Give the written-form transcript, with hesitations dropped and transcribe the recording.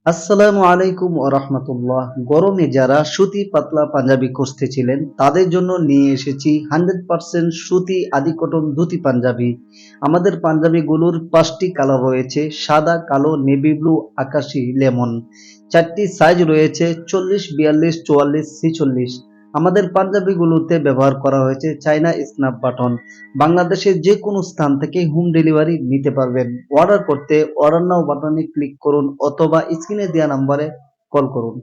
আসসালামু আলাইকুম ওয়া রাহমাতুল্লাহ। গরমে যারা সুতি পাতলা পাঞ্জাবি খুঁজতেছিলেন তাদের জন্য নিয়ে এসেছি 100% সুতি আদি কটন ধুতি পাঞ্জাবি। আমাদের পাঞ্জাবিগুলোর 5টি কালার রয়েছে: সাদা, কালো, নেভি ব্লু, আকাশি, লেমন। 4টি সাইজ রয়েছে: 40, 42, 44, 46। আমাদের পাঞ্জাবিগুলোতে ব্যবহার করা হয়েছে চায়না স্ন্যাপ বাটন। বাংলাদেশের যে কোনো স্থান থেকে হোম ডেলিভারি নিতে পারবেন। অর্ডার করতে অর্ডার নাও বাটনে ক্লিক করুন অথবা স্ক্রিনে দেওয়া নাম্বারে কল করুন।